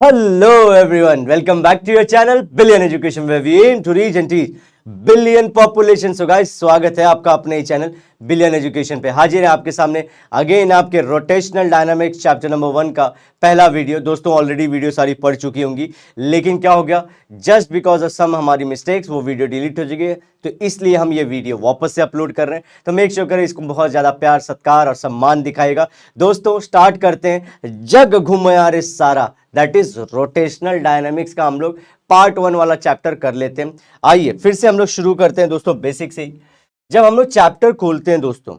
Hello everyone, welcome back to your channel Billion Education where we aim to reach and teach billion population. So guys, स्वागत है आपका अपने ही channel billion education पे। हाजिर है आपके सामने अगेन आपके रोटेशनल डायनामिक्स चैप्टर नंबर 1 का पहला वीडियो। दोस्तों ऑलरेडी वीडियो सारी पढ़ चुकी होंगी, लेकिन क्या हो गया, जस्ट बिकॉज ऑफ सम हमारी मिस्टेक्स वो वीडियो डिलीट हो चुकी है, तो इसलिए हम ये वीडियो वापस से अपलोड कर रहे हैं। तो मेक श्योर करें इसको बहुत ज्यादा प्यार, सत्कार और सम्मान दिखाएगा। दोस्तों स्टार्ट करते हैं। जग घुमया रे सारा, दैट इज रोटेशनल डायनामिक्स का हम लोग पार्ट 1 वाला चैप्टर कर लेते हैं। आइए फिर से हम लोग शुरू करते हैं दोस्तों बेसिक से ही। जब हम लोग चैप्टर खोलते हैं दोस्तों,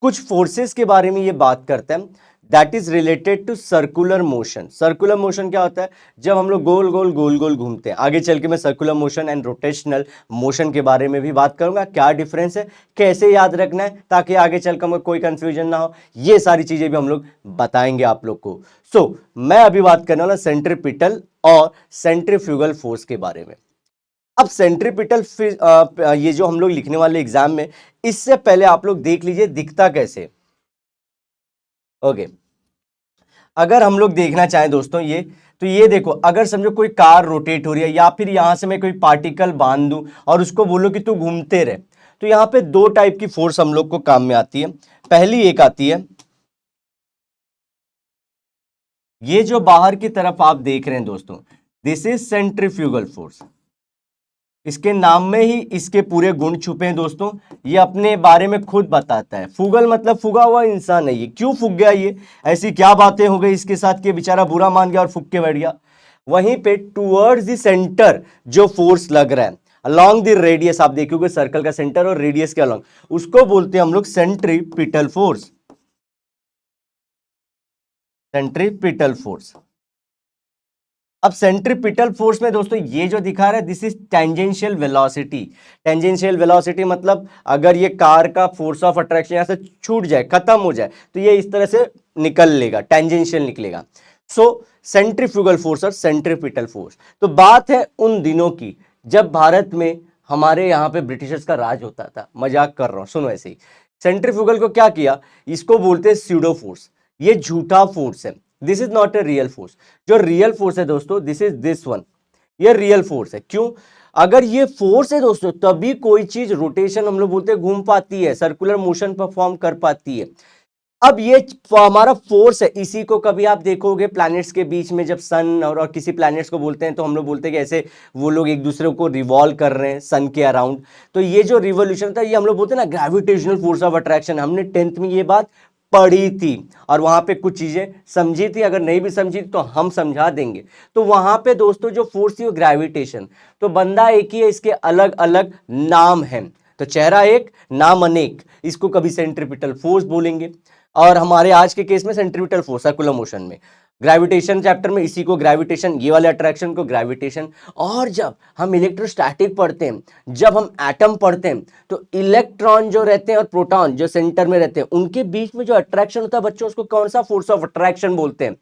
कुछ फोर्सेस के बारे में ये बात करते हैं, that is related to circular motion. Circular motion क्या होता है? जब हम लोग गोल गोल गोल गोल घूमते हैं। आगे चल के मैं circular motion and rotational motion के बारे में भी बात करूंगा, क्या डिफरेंस है, कैसे याद रखना है, ताकि आगे चल कर कोई कंफ्यूजन ना हो। ये सारी चीजें भी हम लोग बताएंगे आप लोग को। मैं अभी बात करने वाला सेंट्रीपिटल और सेंट्रीफ्यूगल फोर्स के बारे में। अब सेंट्रीपिटल ये जो हम लोग लिखने वाले एग्जाम में, इससे पहले आप लोग देख लीजिए दिखता कैसे। ओके, अगर हम लोग देखना चाहें दोस्तों ये, तो ये देखो, अगर समझो कोई कार रोटेट हो रही है या फिर यहां से मैं कोई पार्टिकल बांध दूं और उसको बोलो कि तू घूमते रहे, तो यहां पे दो टाइप की फोर्स हम लोग को काम में आती है। पहली एक आती है, ये जो बाहर की तरफ आप देख रहे हैं दोस्तों, दिस इज सेंट्रीफ्यूगल फोर्स। इसके नाम में ही इसके पूरे गुण छुपे हैं दोस्तों। ये अपने बारे में खुद बताता है। फुगल मतलब फुगा हुआ इंसान है। ये क्यों फूक गया, ये ऐसी क्या बातें हो गई इसके साथ कि बेचारा बुरा मान गया और फूक के बैठ गया। वहीं पे टूवर्ड्स द सेंटर जो फोर्स लग रहा है, अलॉन्ग द रेडियस, आप देखोगे सर्कल का सेंटर और रेडियस के अलॉन्ग, उसको बोलते हैं हम लोग सेंट्रीपिटल फोर्स। Centripetal force. अब सेंट्रीपिटल फोर्स में दोस्तों ये जो दिखा रहा है, this is tangential velocity. Tangential velocity मतलब अगर ये कार का फोर्स ऑफ अट्रैक्शन यहां से छूट जाए, खत्म हो जाए, तो ये इस तरह से निकल लेगा, टेंजेंशियल निकलेगा। सो सेंट्रीफ्यूगल फोर्स और सेंट्रीपिटल फोर्स। तो बात है उन दिनों की जब भारत में हमारे यहाँ पे ब्रिटिशर्स का राज होता था। मजाक कर रहा हूं, सुनो ऐसे ही। सेंट्रीफ्यूगल को क्या किया, इसको बोलते हैं स्यूडो फोर्स। ये झूठा फोर्स है, this is not a real force. जो रियल फोर्स है दोस्तों, दिस इज दिस वन, ये रियल फोर्स है। क्यों? अगर ये फोर्स है दोस्तों, तभी कोई चीज रोटेशन हम लोग बोलते हैं घूम पाती है, सर्कुलर मोशन परफॉर्म कर पाती है। अब ये हमारा फोर्स है, इसी को कभी आप देखोगे प्लैनेट्स के बीच में, जब सन और किसी प्लैनेट्स को बोलते हैं तो हम लोग बोलते हैं कि ऐसे वो लोग एक दूसरे को रिवॉल्व कर रहे हैं सन के अराउंड। तो ये जो रिवोल्यूशन था, ये हम लोग बोलते हैं ना ग्रेविटेशनल फोर्स ऑफ अट्रैक्शन। हमने 10th में ये बात पढ़ी थी और वहां पे कुछ चीजें समझी थी। अगर नहीं भी समझी तो हम समझा देंगे। तो वहां पे दोस्तों जो फोर्स थी वो ग्रेविटेशन। तो बंदा एक ही है, इसके अलग अलग नाम हैं। तो चेहरा एक, नाम अनेक, इसको कभी सेंट्रीपिटल फोर्स बोलेंगे। और हमारे आज के केस में सेंट्रीपिटल फोर्स सर्कुलर मोशन में, ग्रेविटेशन चैप्टर में इसी को ग्रेविटेशन, ये वाले अट्रैक्शन को ग्रेविटेशन। और जब हम इलेक्ट्रोस्टैटिक पढ़ते हैं, जब हम एटम पढ़ते हैं, तो इलेक्ट्रॉन जो रहते हैं और प्रोटॉन जो सेंटर में रहते हैं, उनके बीच में जो अट्रैक्शन होता है बच्चों, उसको कौन सा फोर्स ऑफ अट्रैक्शन बोलते हैं?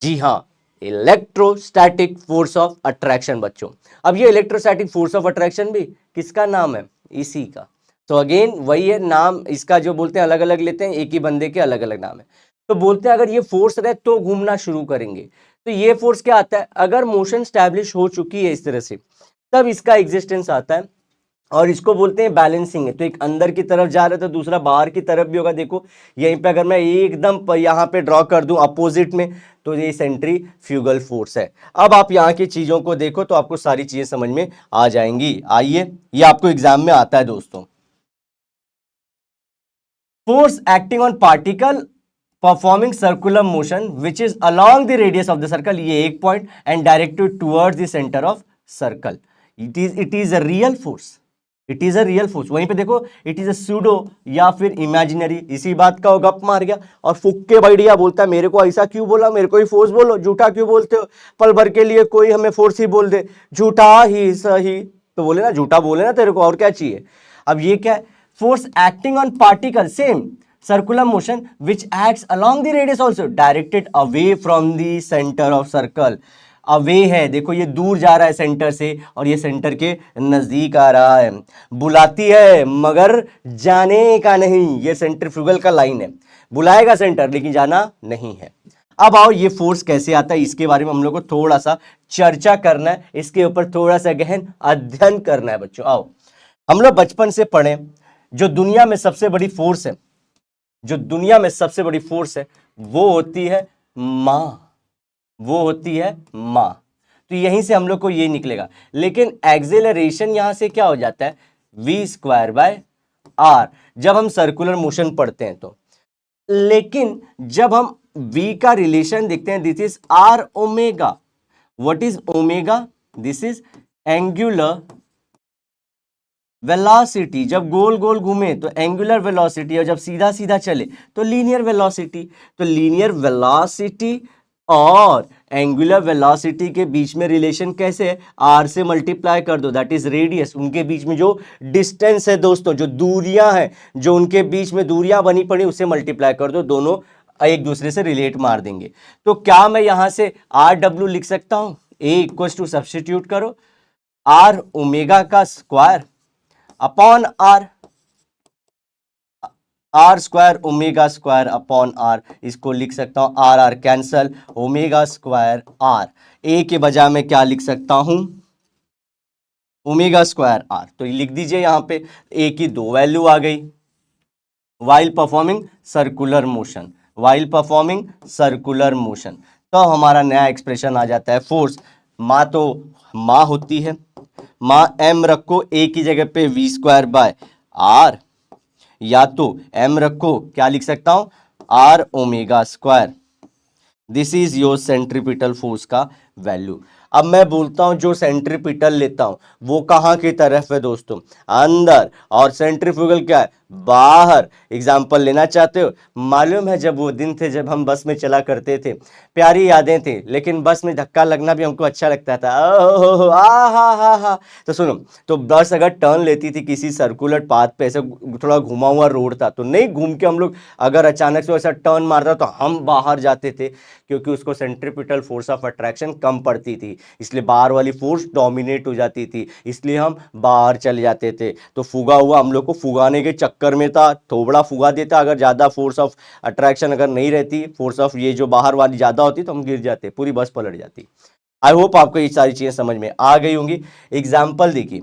जी हाँ, इलेक्ट्रोस्टैटिक फोर्स ऑफ अट्रैक्शन बच्चों। अब ये इलेक्ट्रोस्टैटिक फोर्स ऑफ अट्रैक्शन भी किसका नाम है? इसी का। तो अगेन वही है, नाम इसका जो बोलते हैं अलग अलग लेते हैं, एक ही बंदे के अलग अलग नाम है। तो बोलते हैं अगर ये फोर्स रहे तो घूमना शुरू करेंगे। तो ये फोर्स क्या आता है? अगर मोशन स्टैब्लिश हो चुकी है इस तरह से, तब इसका एग्जिस्टेंस आता है और इसको बोलते हैं बैलेंसिंग है। तो एक अंदर की तरफ जा रहा है तो दूसरा बाहर की तरफ भी होगा। देखो यहीं पे अगर मैं एकदम यहाँ पे ड्रॉ कर दूं अपोजिट में, तो ये सेंट्रीफ्यूगल फोर्स है। अब आप यहाँ की चीजों को देखो तो आपको सारी चीजें समझ में आ जाएंगी। आइए, ये आपको एग्जाम में आता है दोस्तों। Force acting on particle performing circular motion which is along the radius of the circle, ये एक point, and directed towards the centre of circle. It is a real force, it is a real force. वहीं पे देखो, it is a pseudo या फिर imaginary. इसी बात का वो गप मार गया और फुक के बैठ गया, बोलता है मेरे को ऐसा क्यों बोला, मेरे को ही फोर्स बोलो, झूठा क्यों बोलते हो, पल भर के लिए कोई हमें फोर्स ही बोल दे, झूठा ही सही। तो बोले ना, झूठा बोले ना तेरे को, और क्या चाहिए। अब ये क्या है? Force acting on particle, same circular motion which acts along the radius also directed away from the center of circle। Away है, देखो ये दूर जा रहा है सेंटर से और ये सेंटर के नजदीक आ रहा है। बुलाती है मगर जाने का नहीं, ये सेंट्रीफ्यूगल का लाइन है। बुलाएगा सेंटर लेकिन जाना नहीं है। अब आओ ये फोर्स कैसे आता है इसके बारे में हम लोग को थोड़ा सा चर्चा करना है, इसके ऊपर थोड़ा सा गहन अध्ययन करना है बच्चों। आओ हम लोग बचपन से पढ़े, जो दुनिया में सबसे बड़ी फोर्स है, जो दुनिया में सबसे बड़ी फोर्स है वो होती है मां, वो होती है मां। तो यहीं से हम लोग को ये निकलेगा, लेकिन एक्सेलरेशन यहां से क्या हो जाता है v²/r जब हम सर्कुलर मोशन पढ़ते हैं तो। लेकिन जब हम v का रिलेशन देखते हैं, this is r omega. What is omega? This is angular velocity. जब गोल गोल घूमे तो एंगुलर वेलोसिटी, और जब सीधा सीधा चले तो लीनियर वेलोसिटी। तो लीनियर वेलोसिटी और एंगुलर वेलोसिटी के बीच में रिलेशन कैसे है? आर से मल्टीप्लाई कर दो, दैट इज रेडियस। उनके बीच में जो डिस्टेंस है दोस्तों, जो दूरियां हैं, जो उनके बीच में दूरियां बनी पड़ी, उससे मल्टीप्लाई कर दो, दोनों एक दूसरे से रिलेट मार देंगे। तो क्या मैं यहां से आर डब्ल्यू लिख सकता हूं? ए इक्वल टू सब्सटीट्यूट करो आर ओमेगा का square upon R, R square omega square upon R. इसको लिख सकता हूं R R cancel, omega square R. A के बजाय मैं क्या लिख सकता हूं? Omega square R. तो लिख दीजिए यहां पे, ए की दो वैल्यू आ गई while performing circular motion, while performing circular motion. तो हमारा नया एक्सप्रेशन आ जाता है फोर्स। मां तो मां होती है, मां एम रखो, ए की जगह पे v²/r, या तो m रखो, क्या लिख सकता हूं? r omega square. This is your centripetal force का वैल्यू। अब मैं बोलता हूं जो सेंट्रीपिटल लेता हूं वो कहां की तरफ है दोस्तों? अंदर। और सेंट्रीफ्यूगल क्या है? बाहर। एग्जाम्पल लेना चाहते हो? मालूम है जब वो दिन थे जब हम बस में चला करते थे, प्यारी यादें थी, लेकिन बस में धक्का लगना भी हमको अच्छा लगता था। ओहो हा। तो सुनो, तो बस अगर टर्न लेती थी किसी सर्कुलर पाथ पे, ऐसे थोड़ा घुमा हुआ रोड था, तो नहीं घूम के हम लोग अगर अचानक से वैसा टर्न मारता तो हम बाहर जाते थे, क्योंकि उसको सेंट्रीपिटल फोर्स ऑफ अट्रैक्शन कम पड़ती थी, इसलिए बाहर वाली फोर्स डोमिनेट हो जाती थी, इसलिए हम बाहर चले जाते थे। तो फुगा हुआ हम लोग को फुगाने के चक्कर में था, थोड़ा फुगा देता, अगर ज़्यादा फोर्स ऑफ अट्रैक्शन अगर नहीं रहती, फोर्स ऑफ ये जो बाहर वाली ज़्यादा होती तो हम गिर जाते, पूरी बस पलट जाती। आई होप आपको ये सारी चीज़ें समझ में आ गई होंगी। एग्जाम्पल देखिए,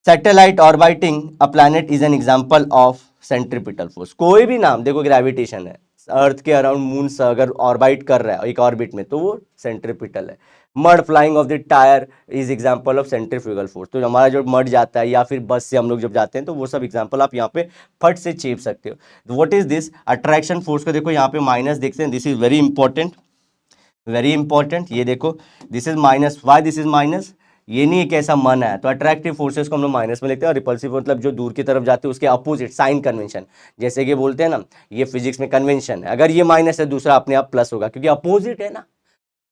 satellite orbiting a planet is an example of centripetal force. कोई भी नाम देखो, ग्रेविटेशन है, अर्थ के अराउंड मून अगर ऑर्बिट कर रहा है एक ऑर्बिट में, तो वो सेंट्रीपिटल है। Mud flying of the tyre is example of centrifugal force. तो हमारा जो मड जाता है या फिर बस से हम लोग जब जाते हैं, तो वो सब एग्जांपल आप यहाँ पे फट से चेप सकते हो। What is this? Attraction force को देखो यहाँ पे माइनस देखते हैं, this is very important, very important. ये देखो this is minus, why this is minus? ये नहीं एक ऐसा मन है, तो अट्रैक्टिव फोर्सेस को हम लोग माइनस में लिखते हैं, और रिपल्सिव मतलब जो दूर की तरफ जाते हैं उसके अपोजिट, साइन कन्वेंशन, जैसे कि बोलते हैं ना, ये फिजिक्स में कन्वेंशन है, अगर ये माइनस है दूसरा अपने आप प्लस होगा, क्योंकि अपोजिट है ना,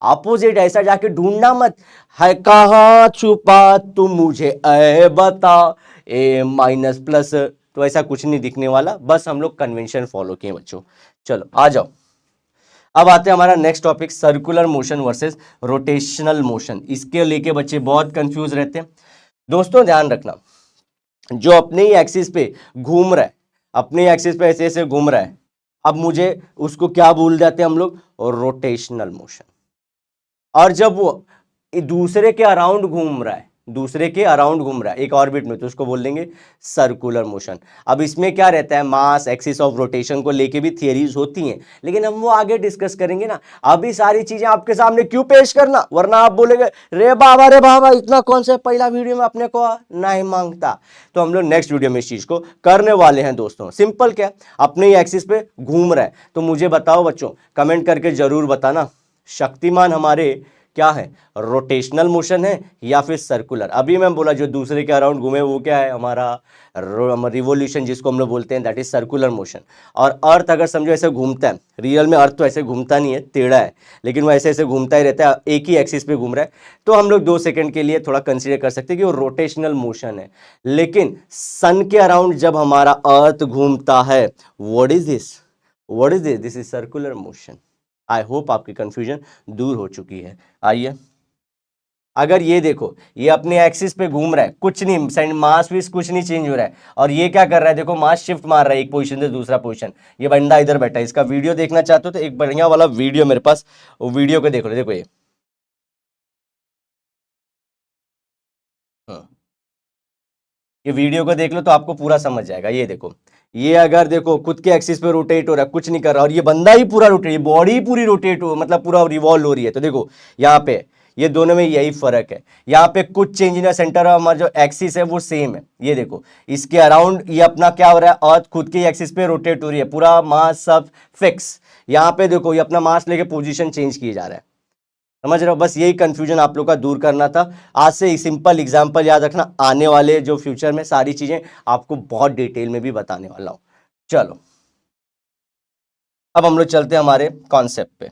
अपोजिट। ऐसा जाके ढूंढना मत, है कहाँ छुपा तुम मुझे ए बता, ए माइनस प्लस, तो ऐसा कुछ नहीं दिखने वाला, बस हम लोग कन्वेंशन फॉलो किए बच्चों। चलो आ जाओ, अब आते हैं हमारा next topic, circular motion versus rotational motion. इसके लेके बच्चे बहुत कंफ्यूज रहते हैं। दोस्तों ध्यान रखना, जो अपने ही एक्सिस पे घूम रहा है, अपने एक्सिस पे ऐसे ऐसे घूम रहा है, अब मुझे उसको क्या बोल जाते हैं हम लोग? Rotational motion. और जब वो दूसरे के अराउंड घूम रहा है, दूसरे के अराउंड घूम रहा है एक ऑर्बिट में, तो उसको बोल देंगे सर्कुलर मोशन। अब इसमें क्या रहता है, मास, एक्सिस ऑफ रोटेशन को लेके भी थियरीज होती हैं, लेकिन हम वो आगे डिस्कस करेंगे ना। अभी सारी चीजें आपके सामने क्यों पेश करना, वरना आप बोलेंगे रे बाबा इतना कौन सा पहला वीडियो में अपने को नहीं मांगता। तो हम लोग नेक्स्ट वीडियो में इस चीज को करने वाले हैं दोस्तों। सिंपल क्या, अपने ही एक्सिस पे घूम रहा है, तो मुझे बताओ बच्चों, कमेंट करके जरूर बताना, शक्तिमान हमारे क्या है, रोटेशनल मोशन है या फिर सर्कुलर? अभी मैं बोला जो दूसरे के अराउंड घूमे वो क्या है, हमारा रिवोल्यूशन, जिसको हम लोग बोलते हैं, दैट इज सर्कुलर मोशन। और अर्थ अगर समझो ऐसे घूमता है, रियल में अर्थ तो ऐसे घूमता नहीं है, टेढ़ा है, लेकिन वो ऐसे ऐसे घूमता ही रहता है, एक ही एक्सिस पे घूम रहा है, तो हम लोग 2 सेकंड के लिए थोड़ा कंसीडर कर सकते हैं कि वो रोटेशनल मोशन है। लेकिन सन के अराउंड जब हमारा अर्थ घूमता है, what is this? What is this? This is circular motion. I hope आपकी कंफ्यूजन दूर हो चुकी है। आइए अगर ये देखो, ये अपने एक्सिस पे घूम रहा है, कुछ नहीं, मास भी कुछ नहीं चेंज हो रहा है, और ये क्या कर रहा है, देखो मास शिफ्ट मार रहा है एक पोजीशन से दूसरा पोजीशन। ये बंदा इधर बैठा है, इसका वीडियो देखना चाहते हो तो एक बढ़िया वाला वीडियो मेरे पास, वो वीडियो को देख लो। देखो ये, हाँ, ये वीडियो को देख लो तो आपको पूरा समझ जाएगा। ये देखो, ये अगर देखो खुद के एक्सिस पे रोटेट हो रहा है, कुछ नहीं कर रहा, और ये बंदा ही पूरा रोटेट, बॉडी पूरी रोटेट हो, मतलब पूरा रिवॉल्व हो रही है। तो देखो यहाँ पे ये दोनों में यही फर्क है, यहाँ पे कुछ चेंज इन सेंटर, हमारा जो एक्सिस है वो सेम है। ये देखो इसके अराउंड ये अपना क्या हो रहा है, अर्थ खुद के एक्सिस पे रोटेट हो रही है, पूरा मास सब फिक्स। यहाँ पे देखो ये अपना मास लेके पोजीशन चेंज किए जा रहा है। समझ रहे हो, बस यही कंफ्यूजन आप लोग का दूर करना था। आज से सिंपल एग्जांपल याद रखना, आने वाले जो फ्यूचर में सारी चीजें आपको बहुत डिटेल में भी बताने वाला हूं। चलो अब हम लोग चलते हैं हमारे कॉन्सेप्ट पे।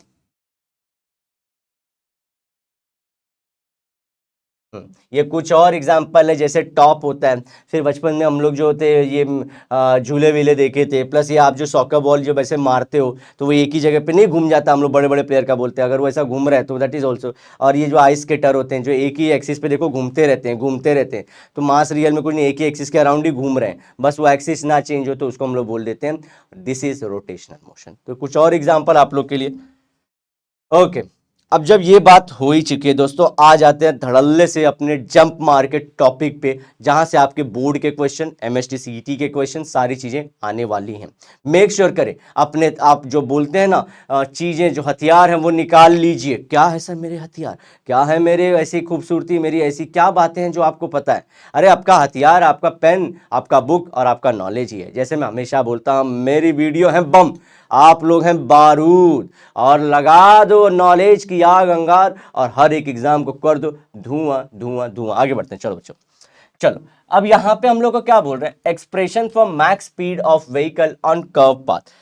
ये कुछ और एग्जाम्पल है, जैसे टॉप होता है, फिर बचपन में हम लोग जो होते हैं ये झूले वीले देखे थे, प्लस ये आप जो सॉकर बॉल जो वैसे मारते हो तो वो एक ही जगह पे नहीं घूम जाता, हम लोग बड़े बड़े प्लेयर का बोलते हैं, अगर वो ऐसा घूम रहा है तो दैट इज ऑल्सो। और ये जो आइस स्केटर होते हैं जो एक ही एक्सिस पे देखो घूमते रहते हैं घूमते रहते हैं, तो मास रियल में कुछ नहीं, एक ही एक्सिस के अराउंड ही घूम रहे हैं, बस वो एक्सिस ना चेंज हो तो उसको हम लोग बोल देते हैं दिस इज रोटेशनल मोशन। तो कुछ और एग्जाम्पल आप लोग के लिए। ओके, अब जब ये बात हो ही चुकी है दोस्तों, आ जाते हैं धड़ल्ले से अपने जंप मार्केट टॉपिक पे, जहां से आपके बोर्ड के क्वेश्चन, एमएसटी सीईटी के क्वेश्चन, सारी चीजें आने वाली हैं। मेक श्योर करें अपने, आप जो बोलते हैं ना चीजें जो हथियार हैं वो निकाल लीजिए। क्या है सर मेरे हथियार, क्या है मेरे ऐसी खूबसूरती, मेरी ऐसी क्या बातें हैं जो आपको पता है। अरे आपका हथियार आपका पेन, आपका बुक और आपका नॉलेज ही है। जैसे मैं हमेशा बोलता हूं, मेरी वीडियो है बम, आप लोग हैं बारूद, और लगा दो नॉलेज की आग अंगार, और हर एक एग्जाम को कर दो धुआं धुआं धुआं। आगे बढ़ते हैं, चलो बच्चों। चलो अब यहां पे हम लोग को क्या बोल रहे हैं, expression for max speed of vehicle on curve path.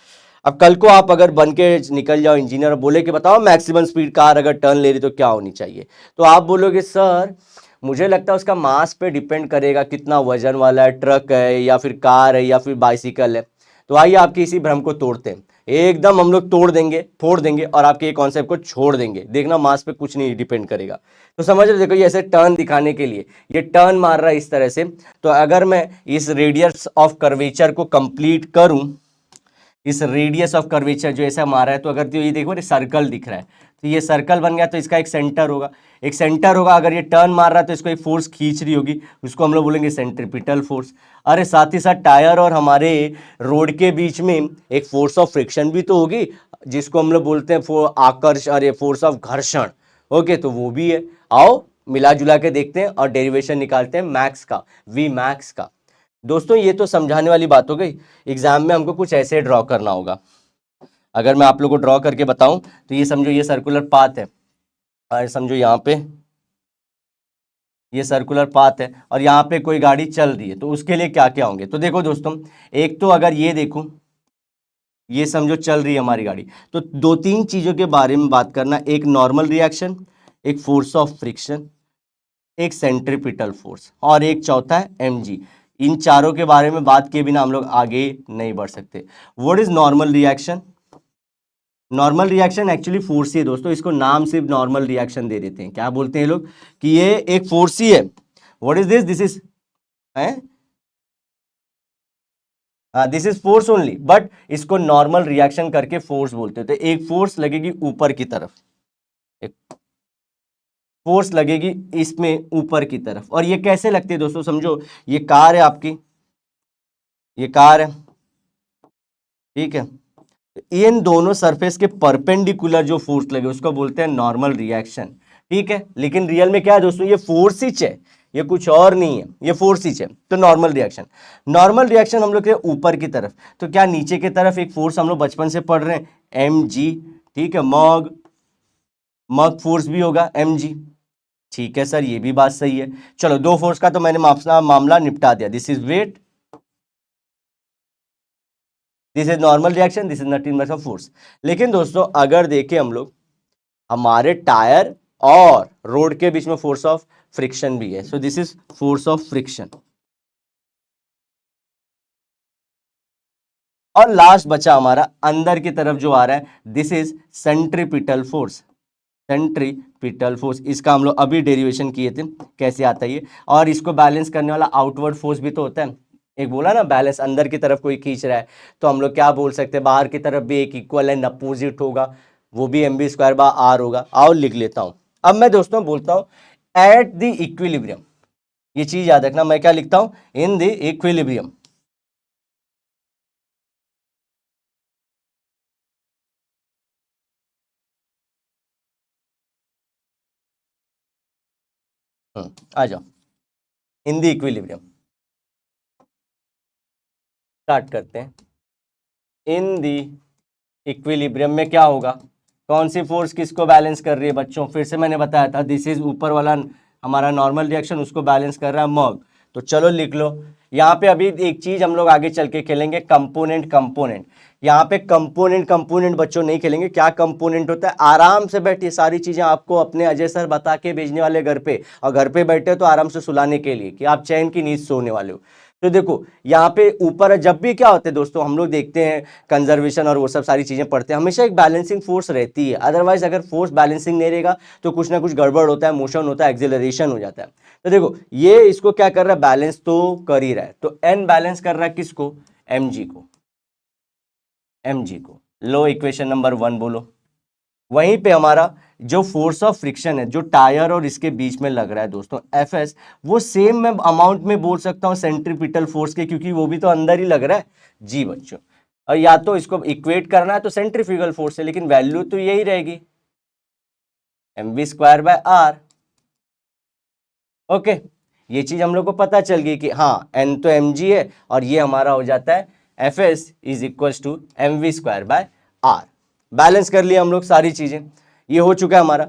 अब कल को आप अगर बन के निकल जाओ इंजीनियर, बोले कि बताओ मैक्सिमम स्पीड कार अगर टर्न ले रही तो क्या होनी चाहिए, तो आप बोलोगे सर मुझे लगता है उसका मास पे डिपेंड करेगा, कितना वजन वाला है, ट्रक है या फिर कार है या फिर बाइसिकल है। तो आइए आपके इसी भ्रम को तोड़ते हैं, एकदम हम लोग तोड़ देंगे फोड़ देंगे और आपके ये कॉन्सेप्ट को छोड़ देंगे। देखना मास पे कुछ नहीं डिपेंड करेगा। तो समझ रहे, देखो ये ऐसे टर्न दिखाने के लिए ये टर्न मार रहा है इस तरह से, तो अगर मैं इस रेडियस ऑफ कर्वेचर को कंप्लीट करूं, इस रेडियस ऑफ कर्वेचर जो ऐसा मारा है, तो अगर तो ये देखो ये सर्कल दिख रहा है, तो ये सर्कल बन गया, तो इसका एक सेंटर होगा, एक सेंटर होगा। अगर ये टर्न मार रहा है तो इसको एक फोर्स खींच रही होगी, उसको हम लोग बोलेंगे सेंट्रीपिटल फोर्स। अरे साथ ही साथ टायर और हमारे रोड के बीच में एक फोर्स ऑफ फ्रिक्शन भी तो होगी, जिसको हम लोग बोलते हैं आकर्षण, अरे फोर्स ऑफ घर्षण। ओके, तो वो भी है। आओ मिला जुला के देखते हैं और डेरिवेशन निकालते हैं मैक्स का, वी मैक्स का। दोस्तों ये तो समझाने वाली बात हो गई, एग्जाम में हमको कुछ ऐसे ड्रॉ करना होगा। अगर मैं आप लोगों को ड्रॉ करके बताऊं तो ये समझो ये सर्कुलर पाथ है, और समझो यहाँ पे ये सर्कुलर पाथ है, और यहाँ पे कोई गाड़ी चल रही है, तो उसके लिए क्या क्या होंगे। तो देखो दोस्तों, एक तो अगर ये देखो, ये समझो चल रही है हमारी गाड़ी, तो दो तीन चीजों के बारे में बात करना, एक नॉर्मल रिएक्शन, एक फोर्स ऑफ फ्रिक्शन, एक सेंट्रीपिटल फोर्स, और एक चौथा है mg। इन चारों के बारे में बात किए बिना हम लोग आगे नहीं बढ़ सकते। What is normal reaction, normal reaction actually force ही है दोस्तों, इसको नाम सिर्फ नॉर्मल रिएक्शन दे देते हैं। क्या बोलते हैं लोग कि ये एक फोर्स ही है। What is this, this is this is force only, but इसको नॉर्मल रिएक्शन करके फोर्स बोलते हैं। तो एक फोर्स लगेगी ऊपर की तरफ, एक फोर्स लगेगी इसमें ऊपर की तरफ, और ये कैसे लगती है दोस्तों, समझो ये कार है आपकी, ये कार है, ठीक है, इन दोनों सरफेस के परपेंडिकुलर जो फोर्स लगे उसको बोलते हैं नॉर्मल रिएक्शन। ठीक है, लेकिन रियल में क्या है दोस्तों, ये फोर्स ही है, ये कुछ और नहीं है, ये फोर्स ही है। तो नॉर्मल रिएक्शन, नॉर्मल रिएक्शन हम लोग के ऊपर की तरफ, तो क्या नीचे की तरफ एक फोर्स हम लोग बचपन से पढ़ रहे हैं mg, ठीक है, मॉग, मग फोर्स भी होगा mg। ठीक है सर, ये भी बात सही है। चलो दो फोर्स का तो मैंने मामला निपटा दिया, this is weight, this is normal reaction, this is nothing but a force. लेकिन दोस्तों अगर देखें हम लोग, हमारे टायर और रोड के बीच में फोर्स ऑफ फ्रिक्शन भी है, सो this is force of friction. और लास्ट बचा हमारा अंदर की तरफ जो आ रहा है, this is centripetal force, centripetal force, इसका हम लोग अभी डेरिवेशन किए थे कैसे आता है ये। और इसको बैलेंस करने वाला आउटवर्ड फोर्स भी तो होता है, एक बोला ना बैलेंस, अंदर की तरफ कोई खींच रहा है तो हम लोग क्या बोल सकते हैं, बाहर की तरफ भी एक इक्वल एंड अपोजिट होगा, वो भी mv²/r होगा। आओ लिख लेता हूं। अब मैं दोस्तों बोलता हूं एट द इक्विलिब्रियम, ये चीज याद रखना, मैं क्या लिखता हूं, इन द इक्विलिब्रियम। आ जाओ, इन द इक्विलिब्रियम स्टार्ट करते हैं। इन द इक्विलिब्रियम में क्या होगा, कौन सी फोर्स किसको बैलेंस कर रही है बच्चों, फिर से मैंने बताया था दिस इज ऊपर वाला हमारा नॉर्मल रिएक्शन, उसको बैलेंस कर रहा है मॉग। तो चलो लिख लो, यहाँ पे अभी एक चीज हम लोग आगे चल के खेलेंगे, कंपोनेंट कंपोनेंट। यहाँ पे कंपोनेंट कंपोनेंट बच्चों नहीं खेलेंगे, क्या कंपोनेंट होता है, आराम से बैठिए, सारी चीजें आपको अपने अजय सर बता के भेजने वाले घर पे, और घर पे बैठे तो आराम से सुलाने के लिए कि आप चैन की नींद सोने वाले हो। तो देखो यहाँ पे ऊपर जब भी क्या होते हैं दोस्तों, हम लोग देखते हैं कंजर्वेशन और वो सब सारी चीजें पढ़ते हैं, हमेशा एक बैलेंसिंग फोर्स रहती है, अदरवाइज अगर फोर्स बैलेंसिंग नहीं रहेगा तो कुछ ना कुछ गड़बड़ होता है, मोशन होता है, एक्सेलरेशन हो जाता है। तो देखो ये इसको क्या कर रहा है, बैलेंस तो कर ही रहा है, तो एन बैलेंस कर रहा है किसको, mg को, mg को। लो इक्वेशन नंबर 1 बोलो। वहीं पे हमारा जो फोर्स ऑफ फ्रिक्शन है जो टायर और इसके बीच में लग रहा है दोस्तों Fs, वो सेम मैं अमाउंट में बोल सकता हूं सेंट्रीपिटल फोर्स के, क्योंकि वो भी तो अंदर ही लग रहा है जी बच्चों। और या तो इसको इक्वेट करना है तो सेंट्रीफ्यूगल फोर्स है, लेकिन वैल्यू तो यही रहेगी mv²/r। ओके, ये चीज हम लोग को पता चल गई कि हाँ n तो mg है और ये हमारा हो जाता है Fs is equal to mv²/r। Balance कर लिया हम लोग सारी चीजें, ये हो चुका है हमारा।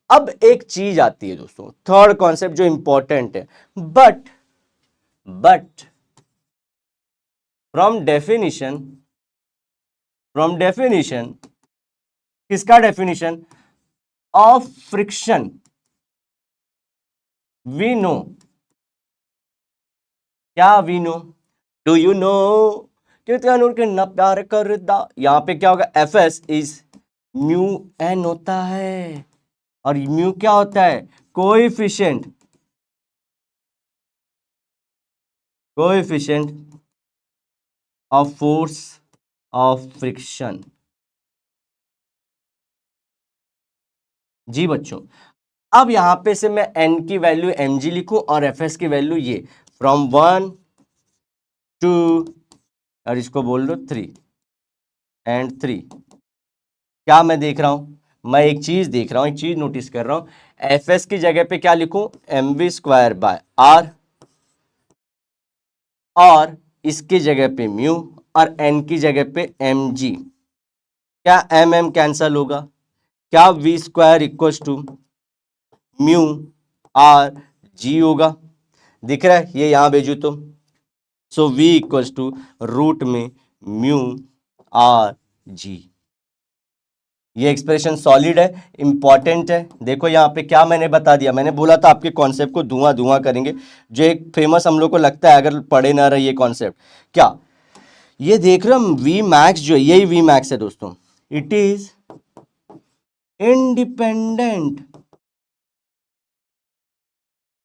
अब एक चीज आती है दोस्तों, थर्ड कॉन्सेप्ट जो इंपॉर्टेंट है, बट फ्रॉम डेफिनिशन किसका definition, of friction we know, क्या we know, do you know, कितना प्यार करदा, यहां पे क्या होगा, Fs इज म्यू n होता है, और म्यू क्या होता है, coefficient of force of friction. जी बच्चों, अब यहां पे से मैं n की वैल्यू mg लिखूं और Fs की वैल्यू ये फ्रॉम 1 2 और इसको बोल दो 3 एंड 3। क्या मैं देख रहा हूं, मैं एक चीज देख रहा हूं, एक चीज नोटिस कर रहा हूं, Fs की जगह पे क्या लिखूं, mv²/r, और इसकी जगह पे म्यू, और n की जगह पे mg। क्या m कैंसल होगा, क्या v² equal to mu are g होगा, दिख रहा है, ये यहां भेजू तो so v equal to root में म्यू आर जी। ये एक्सप्रेशन सॉलिड है, इंपॉर्टेंट है। देखो यहाँ पे क्या मैंने बता दिया, मैंने बोला था आपके कॉन्सेप्ट को धुआं धुआं करेंगे, जो एक फेमस हम लोग को लगता है अगर पढ़े ना रहे ये कॉन्सेप्ट, क्या ये देख रहे हम वी मैक्स जो है, यही वी मैक्स है दोस्तों, it is independent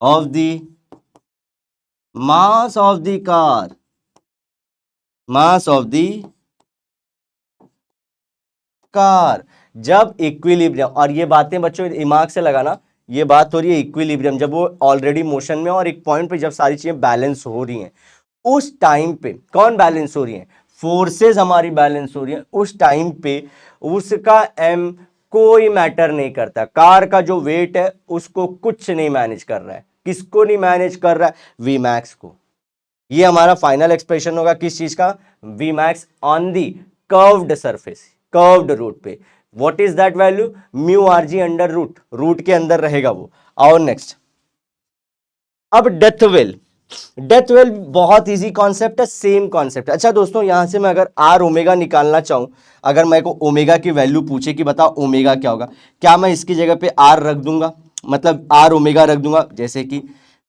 of the mass of the car, mass of the car. जब इक्विलिब्रियम, और ये बातें बच्चों दिमाग से लगाना, ये बात हो रही है इक्विलिब्रियम, जब वो ऑलरेडी मोशन में और एक पॉइंट पे जब सारी चीजें बैलेंस हो रही हैं, उस टाइम पे कौन बैलेंस हो रही है, फोर्सेस हमारी बैलेंस हो रही है उस टाइम पे, उसका एम कोई मैटर नहीं करता, कार का जो वेट है उसको कुछ नहीं मैनेज कर रहा है, किसको नहीं मैनेज कर रहा है, वी मैक्स को। ये हमारा फाइनल एक्सप्रेशन होगा किस चीज का, V max on the curved surface, curved route पे। What is that value, mu are G under root, root के अंदर रहेगा वो। और नेक्स्ट, अब डेथ वेल, डेथ वेल बहुत इजी कॉन्सेप्ट है, सेम कॉन्सेप्ट है। अच्छा दोस्तों, यहां से मैं अगर आर ओमेगा निकालना चाहूं, अगर मेरे को ओमेगा की वैल्यू पूछे कि बताओ ओमेगा क्या होगा, क्या मैं इसकी जगह पे आर रख दूंगा, मतलब आर ओमेगा रख दूंगा, जैसे कि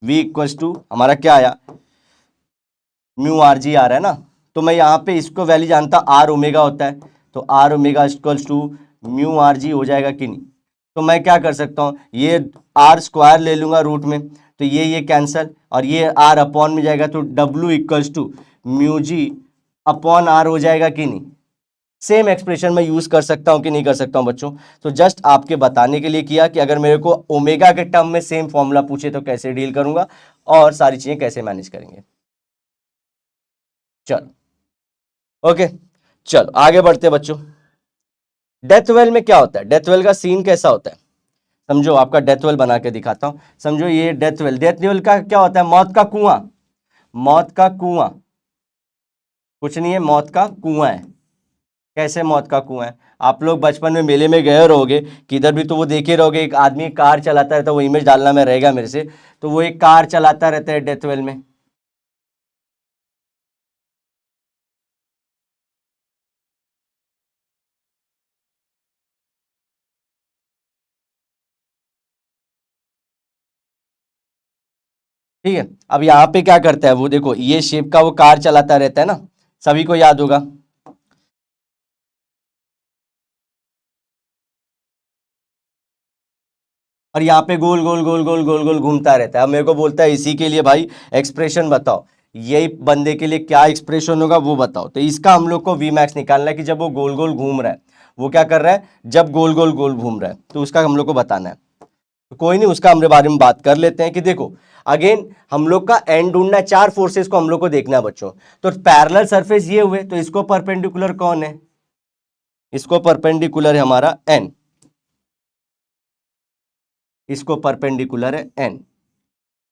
v इक्वल्स टू हमारा क्या आया, म्यू आर जी आ रहा है ना, तो मैं यहाँ पे इसको वैल्यू जानता आर ओमेगा होता है, तो r omega equals to mu are g हो जाएगा कि नहीं। तो मैं क्या कर सकता हूँ, ये आर स्क्वायर ले लूंगा रूट में, तो ये कैंसल और ये आर अपॉन में जाएगा, तो डब्ल्यू equals to mu g upon r हो जाएगा कि नहीं। सेम एक्सप्रेशन मैं यूज कर सकता हूं कि नहीं कर सकता हूं बच्चों। तो जस्ट आपके बताने के लिए किया कि अगर मेरे को ओमेगा के टर्म में सेम फॉर्मूला पूछे तो कैसे डील करूंगा और सारी चीजें कैसे मैनेज करेंगे। चलो ओके, चलो आगे बढ़ते बच्चों। डेथ वेल में क्या होता है, डेथ वेल का सीन कैसा होता है, समझो आपका डेथ वेल बना के दिखाता हूं। समझो ये डेथ वेल, डेथ वेल का क्या होता है, मौत का कुआं, मौत का कुआं कुछ नहीं है, मौत का कुआं है। कैसे मौत का कुआं है, आप लोग बचपन में मेले में गए रहोगे, किधर भी तो वो देखे रहोगे, एक आदमी कार चलाता रहता है, वो इमेज डालना में रहेगा मेरे से, तो वो एक कार चलाता रहता है डेथ वेल में। ठीक है, अब यहाँ पे क्या करता है वो, देखो ये शेप का वो कार चलाता रहता है ना, सभी को याद होगा। और यहाँ पे गोल गोल गोल गोल गोल गोल घूमता रहता है। अब मेरे को बोलता है इसी के लिए भाई एक्सप्रेशन बताओ, यही बंदे के लिए क्या एक्सप्रेशन होगा वो बताओ। तो इसका हम लोग को वी मैक्स निकालना है कि जब वो गोल गोल घूम रहा है, वो क्या कर रहा है, जब गोल गोल गोल घूम रहा है, तो उसका हम लोग को बताना है। तो कोई नहीं, उसका हमरे बारे में बात कर लेते हैं कि देखो अगेन हम लोग का एंड ढूंढना है, चार फोर्सेस को हम लोग को देखना है बच्चों। तो पैरेलल सरफेस ये हुए, तो इसको परपेंडिकुलर कौन है, इसको परपेंडिकुलर है हमारा एन, इसको परपेंडिकुलर है एन।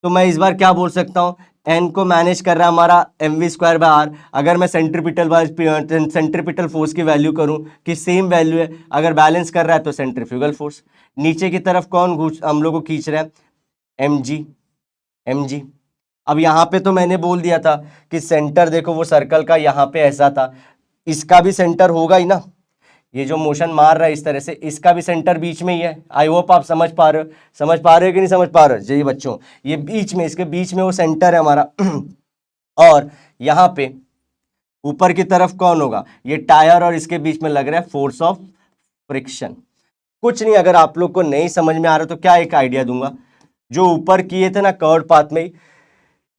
तो मैं इस बार क्या बोल सकता हूं, एन को मैनेज कर रहा है हमारा m we square by r. अगर मैं सेंट्रीपिटल फोर्स की वैल्यू करूं कि सेम वैल्यू है, अगर बैलेंस कर रहा है तो सेंट्रीफ्यूगल फोर्स। नीचे की तरफ कौन हम लोग को खींच रहा है, एम जी, एम जी। अब यहां पे तो मैंने बोल दिया था कि सेंटर देखो वो सर्कल का यहां पे ऐसा था, इसका भी सेंटर होगा ही ना, ये जो मोशन मार रहा है इस तरह से, इसका भी सेंटर बीच में ही है। आई होप आप समझ पा रहे हो, समझ पा रहे हो कि नहीं समझ पा रहे हो जी बच्चों, ये बीच में, इसके बीच में वो सेंटर है हमारा। और यहां पे ऊपर की तरफ कौन होगा, ये टायर, और इसके बीच में लग रहा है फोर्स ऑफ फ्रिक्शन। कुछ नहीं, अगर आप लोग को नहीं समझ में आ रहा तो क्या एक आइडिया दूंगा, जो ऊपर किए थे ना कर्व पाथ में,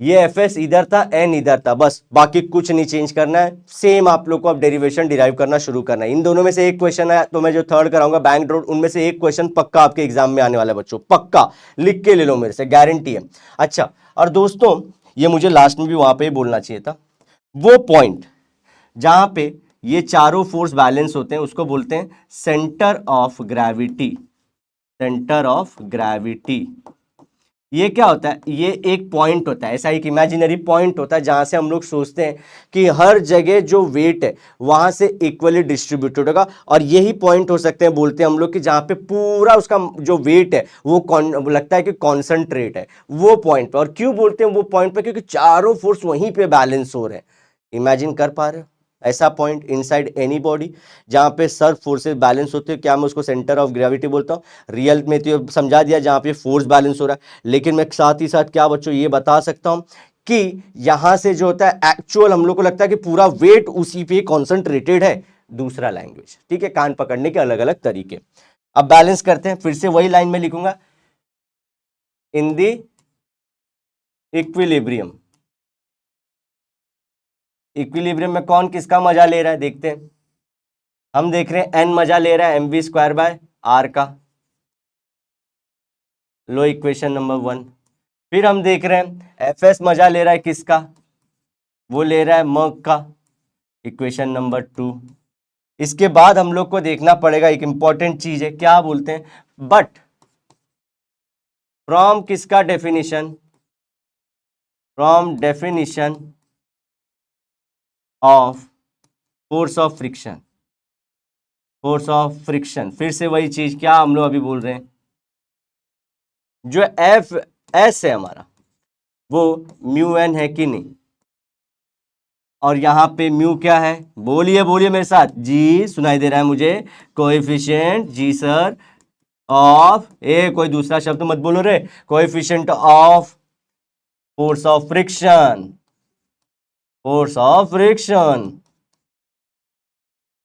ये एफ एस इधर था, एन इधर था, बस बाकी कुछ नहीं चेंज करना है। सेम आप लोग को अब डेरिवेशन डिराइव करना शुरू करना है। इन दोनों में से एक क्वेश्चन है, तो मैं जो थर्ड कराऊंगा बैंक ड्रॉट, उनमें से एक क्वेश्चन पक्का आपके एग्जाम में आने वाला है बच्चों, पक्का लिख के ले लो मेरे से, गारंटी है। अच्छा, और दोस्तों ये मुझे लास्ट में भी वहां पे ही बोलना चाहिए था, वो पॉइंट जहां पे ये चारों फोर्स बैलेंस होते हैं उसको बोलते हैं centre of gravity, centre of gravity. ये क्या होता है, ये एक पॉइंट होता है, ऐसा एक इमेजिनरी पॉइंट होता है जहां से हम लोग सोचते हैं कि हर जगह जो वेट है वहां से इक्वली डिस्ट्रीब्यूटेड होगा, और यही पॉइंट हो सकते हैं, बोलते हैं हम लोग कि जहां पे पूरा उसका जो वेट है वो लगता है कि कॉन्सेंट्रेट है वो पॉइंट पे। और क्यों बोलते हैं वो पॉइंट पे, क्योंकि चारों फोर्स वहीं पे बैलेंस हो रहे हैं। इमेजिन कर पा रहे हो ऐसा पॉइंट इनसाइड एनी बॉडी जहां पे सब फोर्सेस बैलेंस होते हैं, क्या मैं उसको सेंटर ऑफ ग्रेविटी बोलता हूं। रियल में तो समझा दिया जहां पे फोर्स बैलेंस हो रहा है, लेकिन मैं साथ ही साथ क्या बच्चों ये बता सकता हूं कि यहां से जो होता है एक्चुअल हम लोग को लगता है कि पूरा वेट उसी पे कॉन्सेंट्रेटेड है। दूसरा लैंग्वेज, ठीक है, कान पकड़ने के अलग अलग तरीके। अब बैलेंस करते हैं, फिर से वही लाइन में लिखूंगा, इन दी इक्विलिब्रियम। इक्विलिब्रियम में कौन किसका मजा ले रहा है देखते हैं। हम देख रहे हैं एन मजा ले रहा है m we square by r का, लो इक्वेशन नंबर वन। फिर हम देख रहे हैं एफ एस मजा ले रहा है किसका, वो ले रहा है मर्क का, इक्वेशन नंबर टू। इसके बाद हम लोग को देखना पड़ेगा, एक इंपॉर्टेंट चीज है, क्या बोलते हैं, बट फ्रॉम किसका definition, from definition of force of friction, force of friction. फिर से वही चीज, क्या हम लोग अभी बोल रहे हैं, जो एफ एस है हमारा वो म्यू एन है कि नहीं, और यहां पे म्यू क्या है, बोलिए बोलिए मेरे साथ, जी सुनाई दे रहा है मुझे, कोएफिशिएंट जी सर ऑफ, ए कोई दूसरा शब्द मत बोलो रे, coefficient of force of friction, force of friction.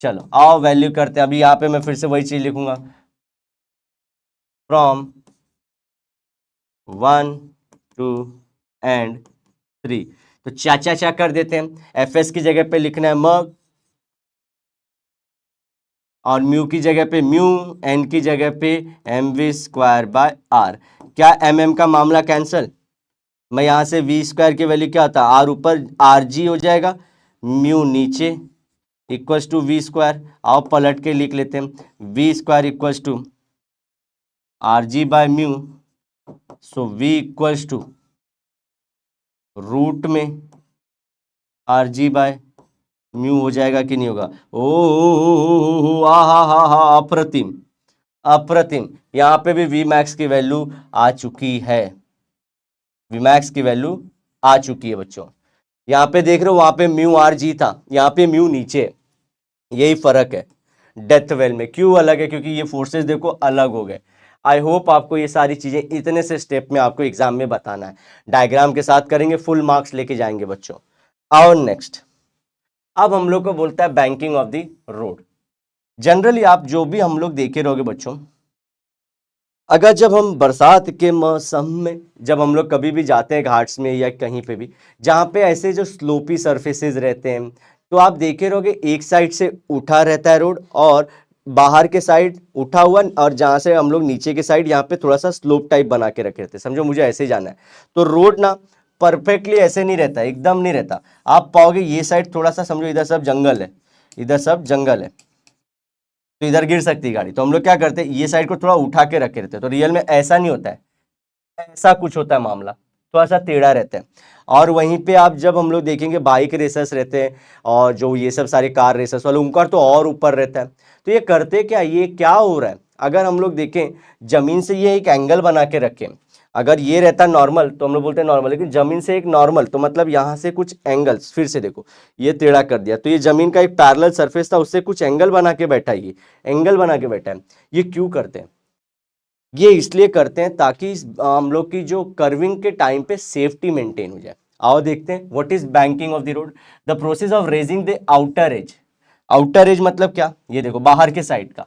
चलो आओ वैल्यू करते हैं, अभी यहां पे मैं फिर से वही चीज लिखूंगा, फ्रॉम 1 2 एंड 3। तो चा कर देते हैं। एफ की जगह पे लिखना है मग, और म्यू की जगह पे म्यू, एन की जगह पे mv² क्या mm का मामला कैंसल, मैं यहां से v² की वैल्यू क्या होता है, आर ऊपर आर जी हो जाएगा, म्यू नीचे इक्वल्स टू v²। आओ पलट के लिख लेते हैं, v² equals to r g by mu, so v equals to root में आर जी बाय म्यू हो जाएगा कि नहीं होगा। ओ हा अप्रतिम अप्रतिम। यहां पे भी वी मैक्स की वैल्यू आ चुकी है, वी मैक्स की वैल्यू आ चुकी है बच्चों। यहां पे देख रहे हो, वहां पे म्यू आर जी था, यहां पे म्यू नीचे, यही फर्क है डेप्थ वेल में। क्यों अलग है, क्योंकि ये फोर्सेस देखो अलग हो गए। आई होप आपको ये सारी चीजें इतने से स्टेप में आपको एग्जाम में बताना है, डायग्राम के साथ करेंगे, फुल मार्क्स लेके जाएंगे बच्चों। आओ नेक्स्ट, अब हम लोग को बोलता है banking of the road. Generally आप जो भी हम लोग देखे रहोगे बच्चों, अगर जब हम बरसात के मौसम में जब हम लोग कभी भी जाते हैं घाट्स में या कहीं पे भी जहाँ पे ऐसे जो स्लोपी सरफेसेस रहते हैं, तो आप देखे रहोगे एक साइड से उठा रहता है रोड, और बाहर के साइड उठा हुआ, और जहाँ से हम लोग नीचे के साइड यहाँ पे थोड़ा सा स्लोप टाइप बना के रखे रहते हैं। समझो मुझे ऐसे ही जाना है, तो रोड ना परफेक्टली ऐसे नहीं रहता, एकदम नहीं रहता। आप पाओगे ये साइड थोड़ा सा, समझो इधर सब जंगल है, इधर सब जंगल है, तो इधर गिर सकती है गाड़ी, तो हम लोग क्या करते हैं, ये साइड को थोड़ा उठा के रखे रहते हैं। तो रियल में ऐसा नहीं होता है, ऐसा कुछ होता है मामला, थोड़ा सा टेढ़ा रहता है। और वहीं पे आप जब हम लोग देखेंगे बाइक रेसर्स रहते हैं, और जो ये सब सारे कार रेसर्स वाले, उनका तो और ऊपर रहता है। तो ये करते क्या, ये क्या हो रहा है, अगर हम लोग देखें जमीन से ये एक एंगल बना के रखें, अगर ये रहता नॉर्मल तो हम लोग बोलते हैं नॉर्मल, लेकिन जमीन से एक नॉर्मल, तो मतलब यहाँ से कुछ एंगल्स, फिर से देखो ये टेढ़ा कर दिया, तो ये जमीन का एक पैरेलल सरफेस था, उससे कुछ एंगल बना के बैठा है, ये एंगल बना के बैठा है। ये क्यों करते हैं, ये इसलिए करते हैं ताकि हम लोग की जो कर्विंग के टाइम पे सेफ्टी मेंटेन हो जाए। आओ देखते हैं what is banking of the road, the process of raising the outer edge. Outer edge मतलब क्या, ये देखो बाहर के साइड का,